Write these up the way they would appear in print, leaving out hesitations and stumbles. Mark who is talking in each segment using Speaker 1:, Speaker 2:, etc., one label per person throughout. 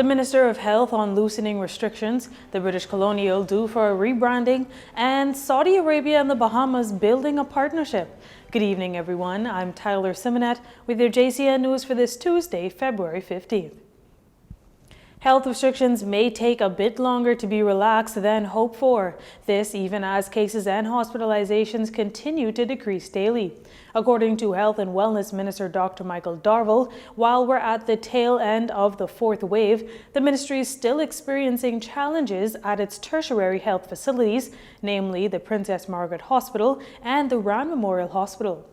Speaker 1: The Minister of Health on loosening restrictions, the British Colonial due for a rebranding, and Saudi Arabia and the Bahamas building a partnership. Good evening, everyone. I'm Tyler Simonet with your JCN News for this Tuesday, February 15th. Health restrictions may take a bit longer to be relaxed than hoped for. This even as cases and hospitalizations continue to decrease daily. According to Health and Wellness Minister Dr. Michael Darville, while we're at the tail end of the fourth wave, the ministry is still experiencing challenges at its tertiary health facilities, namely the Princess Margaret Hospital and the Rand Memorial Hospital.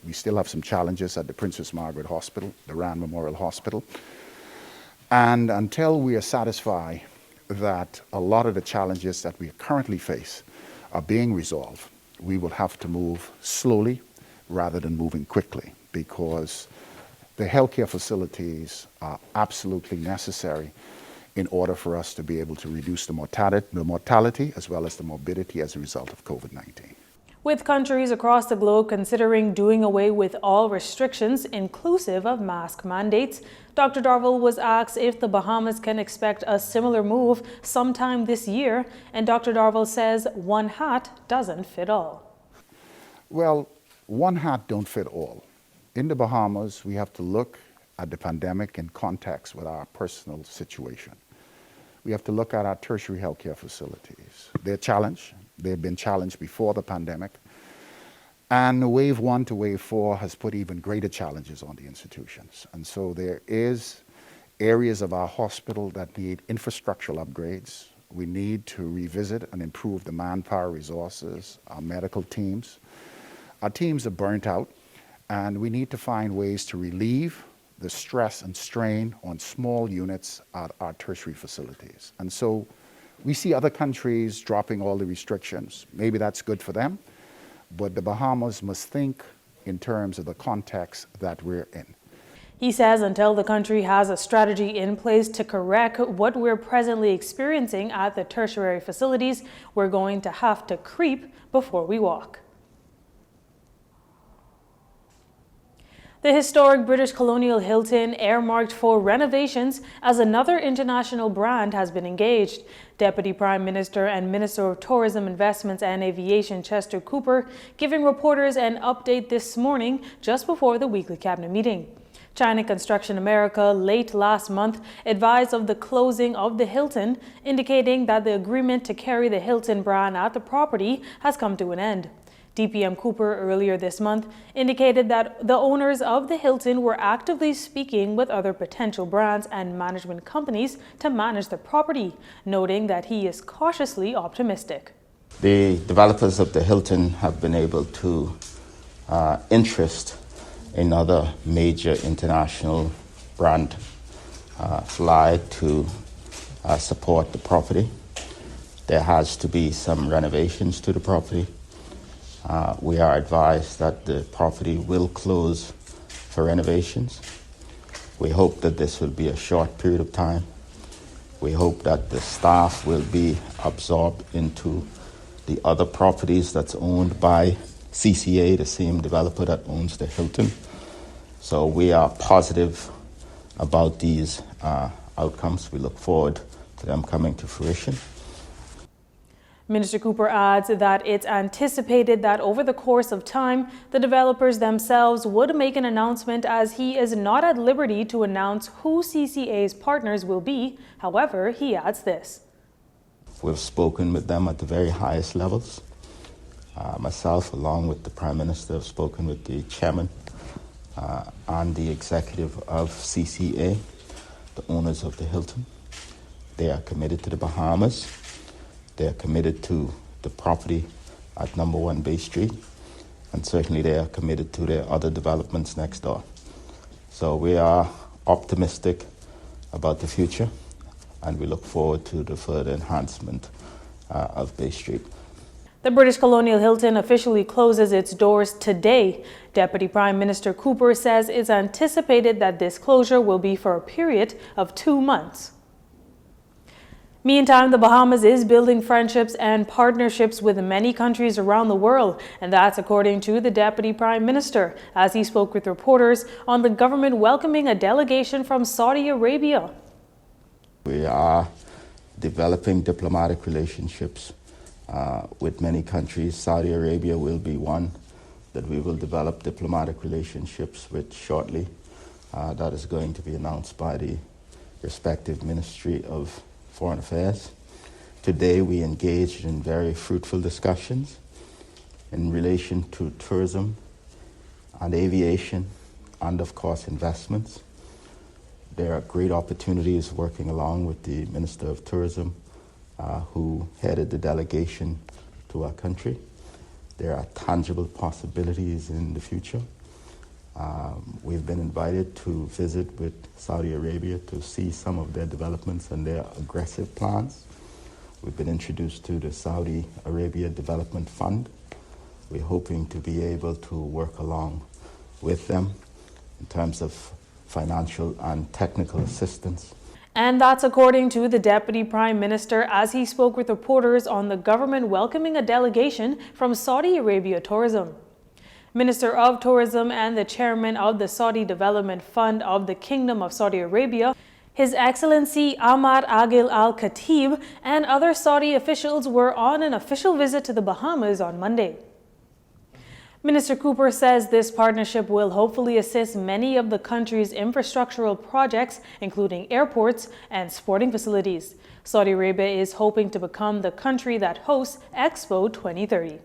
Speaker 2: We still have some challenges at the Princess Margaret Hospital, the Rand Memorial Hospital. And until we are satisfied that a lot of the challenges that we currently face are being resolved, we will have to move slowly rather than moving quickly, because the healthcare facilities are absolutely necessary in order for us to be able to reduce the mortality as well as the morbidity as a result of COVID-19.
Speaker 1: With countries across the globe considering doing away with all restrictions, inclusive of mask mandates, Dr. Darville was asked if the Bahamas can expect a similar move sometime this year, and Dr. Darville says one hat doesn't fit all.
Speaker 2: Well, one hat don't fit all. In the Bahamas, we have to look at the pandemic in context with our personal situation. We have to look at our tertiary healthcare facilities. They're challenged. They've been challenged before the pandemic. And wave 1 to wave 4 has put even greater challenges on the institutions. And so there is areas of our hospital that need infrastructural upgrades. We need to revisit and improve the manpower resources, our medical teams. Our teams are burnt out, and we need to find ways to relieve the stress and strain on small units at our tertiary facilities. And so we see other countries dropping all the restrictions. Maybe that's good for them, but the Bahamas must think in terms of the context that we're in.
Speaker 1: He says until the country has a strategy in place to correct what we're presently experiencing at the tertiary facilities, we're going to have to creep before we walk. The historic British Colonial Hilton, earmarked for renovations as another international brand, has been engaged. Deputy Prime Minister and Minister of Tourism, Investments and Aviation Chester Cooper giving reporters an update this morning just before the weekly cabinet meeting. China Construction America late last month advised of the closing of the Hilton, indicating that the agreement to carry the Hilton brand at the property has come to an end. DPM Cooper earlier this month indicated that the owners of the Hilton were actively speaking with other potential brands and management companies to manage the property, noting that he is cautiously optimistic.
Speaker 3: The developers of the Hilton have been able to interest in other major international brand fly to support the property. There has to be some renovations to the property. We are advised that the property will close for renovations. We hope that this will be a short period of time. We hope that the staff will be absorbed into the other properties that's owned by CCA, the same developer that owns the Hilton. So we are positive about these outcomes. We look forward to them coming to fruition.
Speaker 1: Minister Cooper adds that it's anticipated that over the course of time, the developers themselves would make an announcement, as he is not at liberty to announce who CCA's partners will be. However, he adds this.
Speaker 3: We've spoken with them at the very highest levels. Myself, along with the Prime Minister, have spoken with the chairman and the executive of CCA, the owners of the Hilton. They are committed to the Bahamas. They are committed to the property at number 1 Bay Street, and certainly they are committed to their other developments next door. So we are optimistic about the future, and we look forward to the further enhancement of Bay Street.
Speaker 1: The British Colonial Hilton officially closes its doors today. Deputy Prime Minister Cooper says it's anticipated that this closure will be for a period of 2 months. Meantime, the Bahamas is building friendships and partnerships with many countries around the world, and that's according to the Deputy Prime Minister, as he spoke with reporters on the government welcoming a delegation from Saudi Arabia.
Speaker 3: We are developing diplomatic relationships with many countries. Saudi Arabia will be one that we will develop diplomatic relationships with shortly. That is going to be announced by the respective Ministry of Foreign Affairs. Today we engaged in very fruitful discussions in relation to tourism and aviation and of course investments. There are great opportunities working along with the Minister of Tourism who headed the delegation to our country. There are tangible possibilities in the future. We've been invited to visit with Saudi Arabia to see some of their developments and their aggressive plans. We've been introduced to the Saudi Arabia Development Fund. We're hoping to be able to work along with them in terms of financial and technical assistance.
Speaker 1: And that's according to the Deputy Prime Minister as he spoke with reporters on the government welcoming a delegation from Saudi Arabia Tourism. Minister of Tourism and the Chairman of the Saudi Development Fund of the Kingdom of Saudi Arabia, His Excellency Ahmad Agil Al Khatib, and other Saudi officials were on an official visit to the Bahamas on Monday. Minister Cooper says this partnership will hopefully assist many of the country's infrastructural projects, including airports and sporting facilities. Saudi Arabia is hoping to become the country that hosts Expo 2030.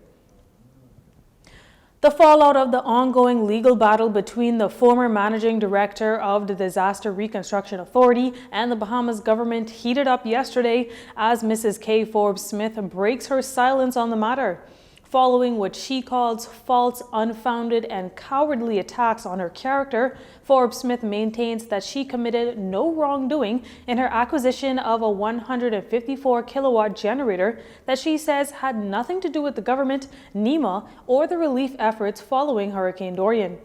Speaker 1: The fallout of the ongoing legal battle between the former managing director of the Disaster Reconstruction Authority and the Bahamas government heated up yesterday as Mrs. Kay Forbes Smith breaks her silence on the matter. Following what she calls false, unfounded, and cowardly attacks on her character, Forbes Smith maintains that she committed no wrongdoing in her acquisition of a 154-kilowatt generator that she says had nothing to do with the government, NEMA, or the relief efforts following Hurricane Dorian.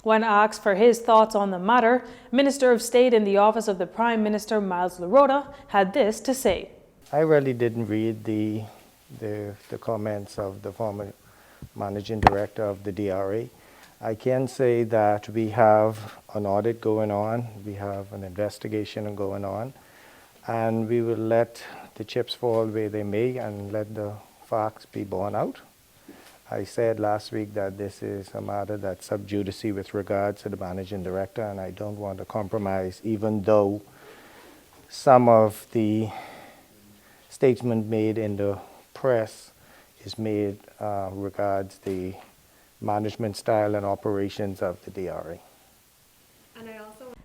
Speaker 1: When asked for his thoughts on the matter, Minister of State in the Office of the Prime Minister, Miles Larota, had this to say.
Speaker 4: I really didn't read the comments of the former managing director of the DRA. I can say that we have an audit going on, we have an investigation going on, and we will let the chips fall where they may and let the facts be borne out. I said last week that this is a matter that's sub judice with regards to the managing director, and I don't want to compromise, even though some of the statement made in the press is made regards the management style and operations of the DRA.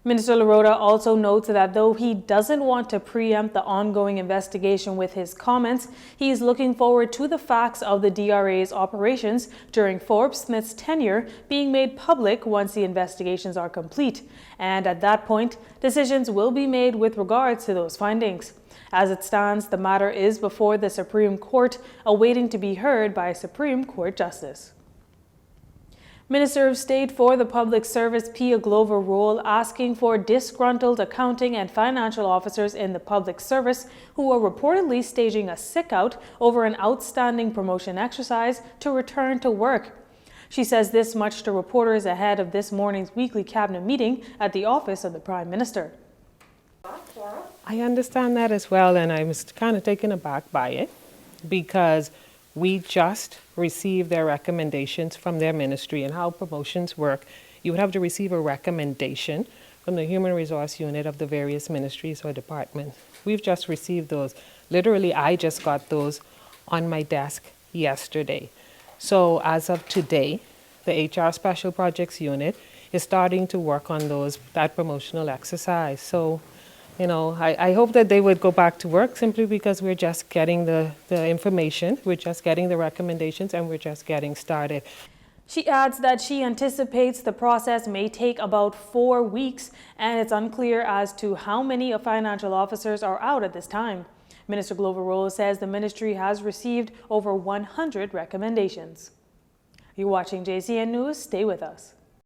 Speaker 1: Minister Larota also notes that though he doesn't want to preempt the ongoing investigation with his comments, he is looking forward to the facts of the DRA's operations during Forbes Smith's tenure being made public once the investigations are complete. And at that point, decisions will be made with regards to those findings. As it stands, the matter is before the Supreme Court, awaiting to be heard by a Supreme Court Justice. Minister of State for the Public Service Pia Glover Rowell asking for disgruntled accounting and financial officers in the public service who are reportedly staging a sick-out over an outstanding promotion exercise to return to work. She says this much to reporters ahead of this morning's weekly cabinet meeting at the office of the Prime Minister.
Speaker 5: I understand that as well, and I was kind of taken aback by it because we just received their recommendations from their ministry and how promotions work. You would have to receive a recommendation from the Human Resource Unit of the various ministries or departments. We've just received those. Literally, I just got those on my desk yesterday. So as of today, the HR Special Projects Unit is starting to work on that promotional exercise. So, you know, I hope that they would go back to work simply because we're just getting the information, we're just getting the recommendations, and we're just getting started.
Speaker 1: She adds that she anticipates the process may take about 4 weeks, and it's unclear as to how many financial officers are out at this time. Minister Glover Rowell says the ministry has received over 100 recommendations. You're watching JCN News. Stay with us.